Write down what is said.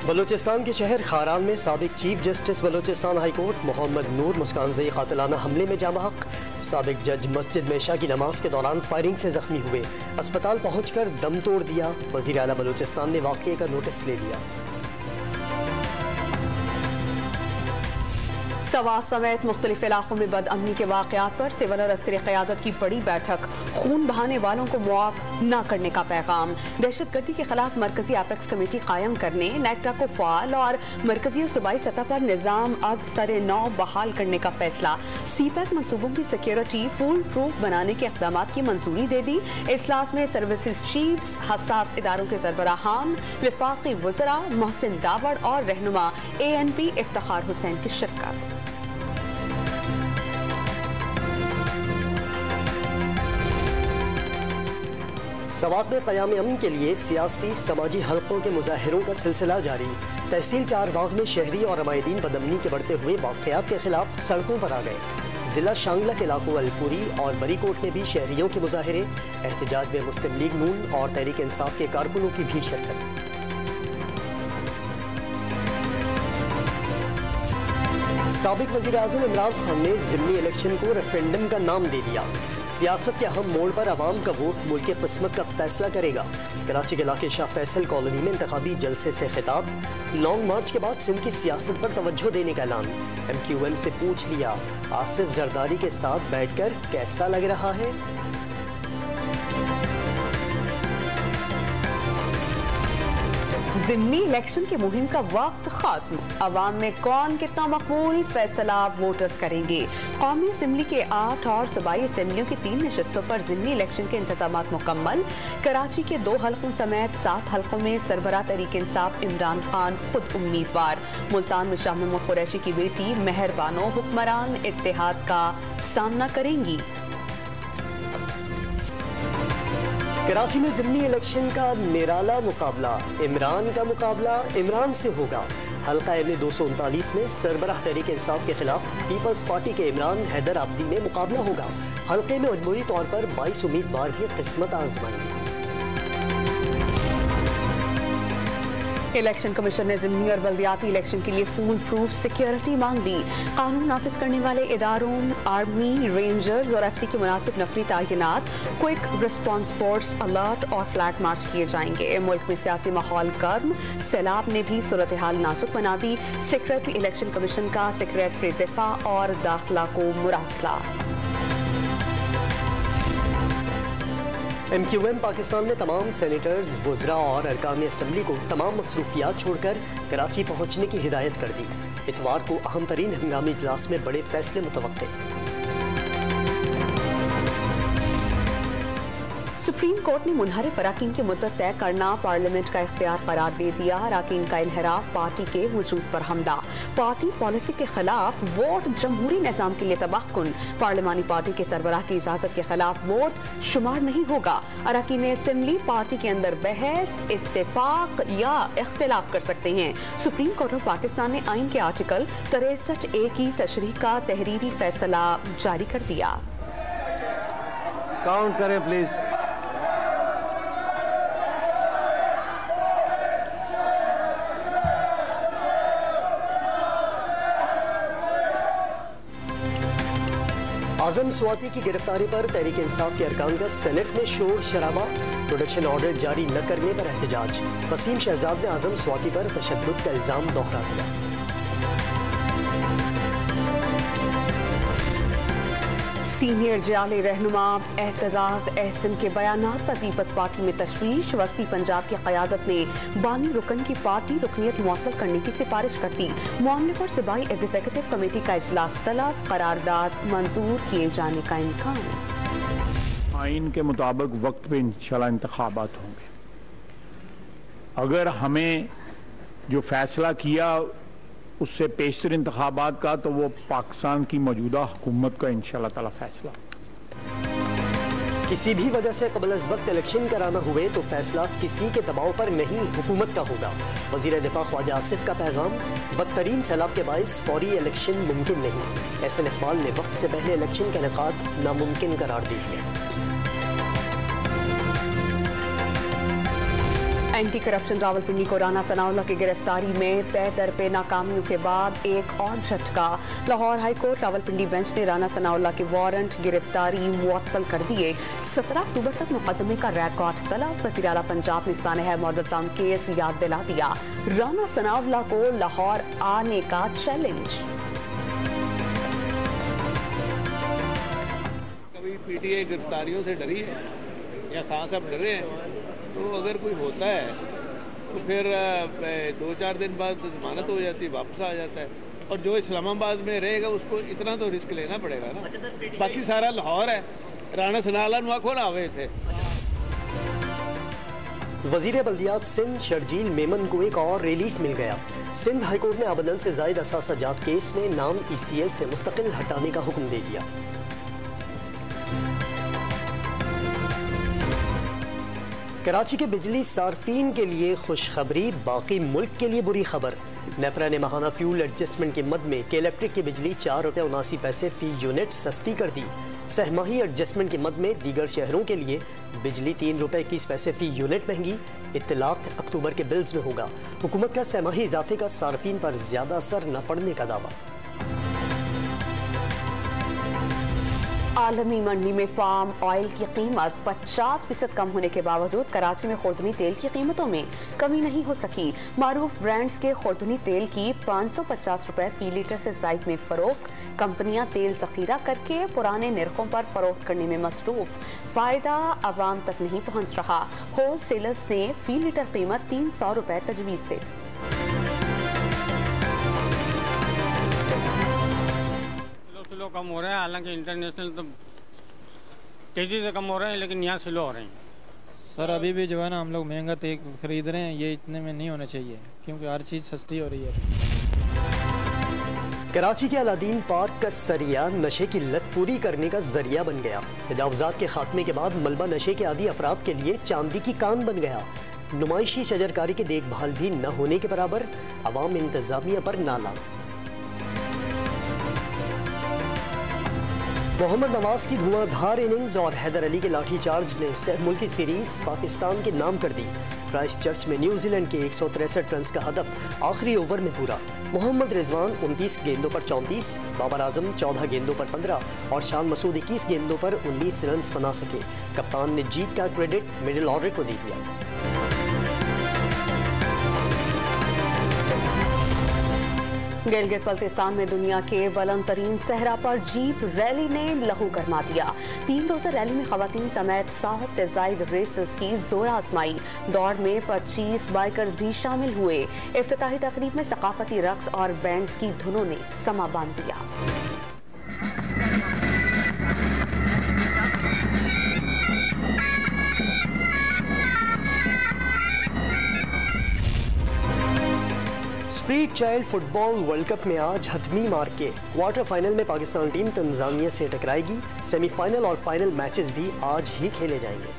बलूचिस्तान के शहर खारान में साबिक chief justice Balochistan high court Mohammad Noor Muskanzai कातिलाना हमले में जाँ बहक। साबिक जज मस्जिद में इशा की नमाज के दौरान फायरिंग से जख्मी हुए, अस्पताल पहुंचकर दम तोड़ दिया। वज़ीर आला बलूचिस्तान ने वाक़ये का नोटिस ले लिया। सवात समेत मुख्तलिफ इलाकों में बदअमनी के वाक़यात पर सिविल और अस्करी क़यादत की बड़ी बैठक। खून बहाने वालों को मुआफ़ न करने का पैगाम। दहशतगर्दी के खिलाफ मरकजी एपेक्स कमेटी कायम करने, नेक्टा को फ़ाल और मरकजी और सूबाई सतह पर निज़ाम आज सरे नौ बहाल करने का फैसला। सीपैक मनसूबों की सिक्योरिटी फुल प्रूफ बनाने के इक़दाम की मंजूरी दे दी। इजलास में सर्विसेज चीफ्स, हसास इदारों के सरबराहान, वफाकी वज़रा, मोहसिन दावड़ और रहनुमा ANP इफ्तिखार हुसैन की शिरकत। सवात में क़याम अमन के लिए सियासी समाजी हल्कों के मुजाहिरों का सिलसिला जारी। तहसील चारबाग में शहरी और अमायदीन बदअमनी के बढ़ते हुए वाक़यात के खिलाफ सड़कों पर आ गए। जिला शांगला के इलाकों अलपुरी और बरीकोट में भी शहरियों के मुजाहिरे। एहतजाज में मुस्लिम लीग नून और तहरीक इंसाफ के कारकुनों की भी शिरकत। साबिक वज़ीर आज़म इमरान खान ने ज़िमनी इलेक्शन को रेफरेंडम का नाम दे दिया। सियासत के अहम मोड़ पर आवाम का वोट मुल्क की किस्मत का फैसला करेगा। कराची के इलाके शाह फैसल कॉलोनी में इंतखाबी जलसे से खिताब। लॉन्ग मार्च के बाद सिंध की सियासत पर तवज्जो देने का ऐलान। MQM से पूछ लिया, आसिफ जरदारी के साथ बैठकर कैसा लग रहा है। ज़िमनी इलेक्शन के मुहिम का वक्त खत्म। अवाम में कौन कितना मकबूल फैसला वोटर्स करेंगे। कौमी असम्बली के 8 और सूबाई असम्बलियों की 3 नशस्तों पर ज़िमनी इलेक्शन के इंतजामात मुकम्मल। कराची के 2 हल्कों समेत 7 हल्कों में सरबराह तहरीक इंसाफ इमरान खान खुद उम्मीदवार। मुल्तान में शाह महमूद कुरैशी की बेटी मेहरबानो हुक्मरान इत्तेहाद का सामना करेंगी। कराची में ज़िमनी इलेक्शन का निराला मुकाबला। इमरान का मुकाबला इमरान से होगा। हल्का एमए 239 में सरबराह तहरीक इंसाफ के खिलाफ पीपल्स पार्टी के इमरान हैदर आबदी में मुकाबला होगा। हल्के में मजबूरी तौर पर 22 उम्मीदवार भी किस्मत आजमाएंगे। इलेक्शन कमीशन ने ज़िमनी और बल्दियाती इलेक्शन के लिए फुल प्रूफ सिक्योरिटी मांग दी। कानून नाफिज करने वाले इदारों, आर्मी, रेंजर्स और FT के मुनासिब नफरी तैनात, क्विक रिस्पॉन्स फोर्स अलर्ट और फ्लैग मार्च किए जाएंगे। मुल्क में सियासी माहौल गर्म, सैलाब ने भी सूरत हाल नाजुक बना दी। सेक्रेटरी इलेक्शन कमीशन का सेक्रेटरी दिफा और दाखिला को मुरासला। MQM पाकिस्तान ने तमाम सेनेटर्स, वज़रा और अरकान असम्बली को तमाम मसरूफियात छोड़कर कराची पहुँचने की हिदायत कर दी। इतवार को अहम तरीन हंगामी इजलास में बड़े फैसले मुतवक्के। सुप्रीम कोर्ट ने मुनहरिफ अराकीन की मुद्दत तय करना पार्लियामेंट का इख्तियार करार दे दिया। अराकीन का इनहराफ पार्टी के वजूद पर हमला। पार्टी पॉलिसी के खिलाफ वोट जमहूरी निज़ाम के लिए तबाहकुन। पार्लिमानी पार्टी के सरबराह की इजाजत के खिलाफ वोट शुमार नहीं होगा। अराकीन असम्बली पार्टी के अंदर बहस, इत्तेफाक या इख्तिलाफ कर सकते हैं। सुप्रीम कोर्ट ऑफ पाकिस्तान ने आइन के आर्टिकल 63A की तशरीह का तहरीरी फैसला जारी कर दिया। काउंट करें प्लीज। आजम स्वाति की गिरफ्तारी पर तहरीक इंसाफ के अरकान का सेनेट में शोर शराबा। प्रोटेक्शन ऑर्डर जारी न करने पर एहतजाज। वसीम शहजाद ने आजम स्वाति पर तशद्दुद का इल्जाम दोहरा दिया। सीनियर जाली रहनुमा एहतजाज एहसन के बयानात पर पीपल्स पार्टी में तशवीश। वस्ती पंजाब की क़यादत ने बानी रुकन की पार्टी रुकनीत मुअत्तल करने की सिफारिश कर दी। मामले पर सूबाई एग्जीक्यूटिव कमेटी का इजलास तलब। करारदाद मंजूर किए जाने का इम्कान। आइन के मुताबिक वक्त पे इंशाल्लाह इंतखाबात होंगे। अगर हमें जो फैसला किया उससे पेशतर इंतखाबात का, तो वो पाकिस्तान की मौजूदा हुकूमत का इंशाल्लाह ताला फैसला। किसी भी वजह से कबल अज वक्त इलेक्शन कराना हुए तो फैसला किसी के दबाव पर नहीं, हुकूमत का होगा। वज़ीर दिफा ख्वाजा आसिफ का पैगाम। बदतरीन सैलाब के बाइस फौरी इलेक्शन मुमकिन नहीं। एहसन इकबाल ने वक्त से पहले इलेक्शन का इनेकाद नामुमकिन करार दे दिया। एंटी करप्शन रावलपिंडी को राना सनाउल्लाह की गिरफ्तारी में पे दर पे नाकामियों के बाद एक और झटका। लाहौर हाईकोर्ट रावलपिंडी बेंच ने राना सनाउल्लाह के वारंट गिरफ्तारी मुअत्तल कर दिए। 17 अक्टूबर तक मुकदमे का रिकॉर्ड तलब। वज़ीर आला पंजाब ने सानह मॉडल टाउन केस याद दिला दिया। राना सनाउल्लाह को लाहौर आने का चैलेंज। कभी पीटीआई गिरफ्तारियों से डरी है या खान साहब डरे हैं? तो अगर कोई होता है तो फिर 2-4 दिन बाद जमानत हो जाती है, वापस आ जाता है। और जो इस्लामाबाद में रहेगा उसको इतना तो रिस्क लेना पड़ेगा ना। बाकी सारा लाहौर है। राना सनाउल्लाह नुआखों आवे थे। वजीर बल्दियात सिंध शर्जील मेमन को एक और रिलीफ मिल गया। सिंध हाईकोर्ट ने आबदन से जायद असासा जात केस में नाम ECL से मुस्तकिल हटाने का हुक्म दे दिया। कराची के बिजली सार्फिन के लिए खुशखबरी, बाकी मुल्क के लिए बुरी खबर। नेपरा ने माहाना फ्यूल एडजस्टमेंट के मद में के इलेक्ट्रिक की बिजली 4 रुपये 79 पैसे फी यूनिट सस्ती कर दी। सहमाही एडजस्टमेंट के मद में दीगर शहरों के लिए बिजली 3 रुपये 21 पैसे फी यूनिट महंगी। इत्तलाक अक्टूबर के बिल्स में होगा। हुकूमत का सहमाही इजाफे का सार्फिन पर ज्यादा असर न पड़ने का दावा। आलमी मंडी में पाम ऑयल की कीमत 50% कम होने के बावजूद कराची में खुर्दनी तेल की कीमतों में कमी नहीं हो सकी। मारूफ ब्रांड्स के खुर्दनी तेल की 550 रुपए फी लीटर से जायद में फरोख्त। कंपनियां तेल जखीरा करके पुराने निर्खों पर फरोख्त करने में मसरूफ। फायदा आवाम तक नहीं पहुंच रहा। होल सेलर्स ने फी लीटर कीमत 300 रुपए तजवीज़ दी। स्लो कम हो रहे हैं, हालांकि इंटरनेशनल तो तेज़ी से कम हो रहे हैं, लेकिन यहाँ स्लो हो रहे हैं। सर अभी भी जो है ना हम लोग महंगा तेल खरीद रहे हैं, ये इतने में नहीं होना चाहिए क्योंकि हर चीज़ सस्ती हो रही है। कराची के अलादीन पार्क का सरिया नशे की लत पूरी करने का जरिया बन गया। तजावुजात के खात्मे के बाद मलबा नशे के आदी अफराद के लिए चांदी की कान बन गया। नुमाइशी शजरकारी की देखभाल भी न होने के बराबर। अवाम इंतजामिया पर नाला। मोहम्मद नवाज की धुआंधार इनिंग्स और हैदर अली के लाठीचार्ज ने सह मुल्की सीरीज पाकिस्तान के नाम कर दी। क्राइस्ट चर्च में न्यूजीलैंड के 163 रन का हदफ आखिरी ओवर में पूरा। मोहम्मद रिजवान 29 गेंदों पर 34, बाबर आजम 14 गेंदों पर 15 और शान मसूद 21 गेंदों पर 19 रन बना सके। कप्तान ने जीत का क्रेडिट मिडिल ऑर्डर को दे दिया। गिलगित बल्तिस्तान में दुनिया के बुलंद तरीन सहरा पर जीप रैली ने लहू गरमा दिया। 3 रोज़ा रैली में खवातीन समेत 100 से जायद रेसर्स की जोरा आजमाई। दौड़ में 25 बाइकर्स भी शामिल हुए। इफ्तिताही तकरीब में सकाफती रक्स और बैंड्स की धुनों ने समा बांध दिया। Street child football world cup में आज हतमी मार के क्वार्टर फाइनल में पाकिस्तान टीम तंजानिया से टकराएगी। सेमीफाइनल और फाइनल मैचेस भी आज ही खेले जाएंगे।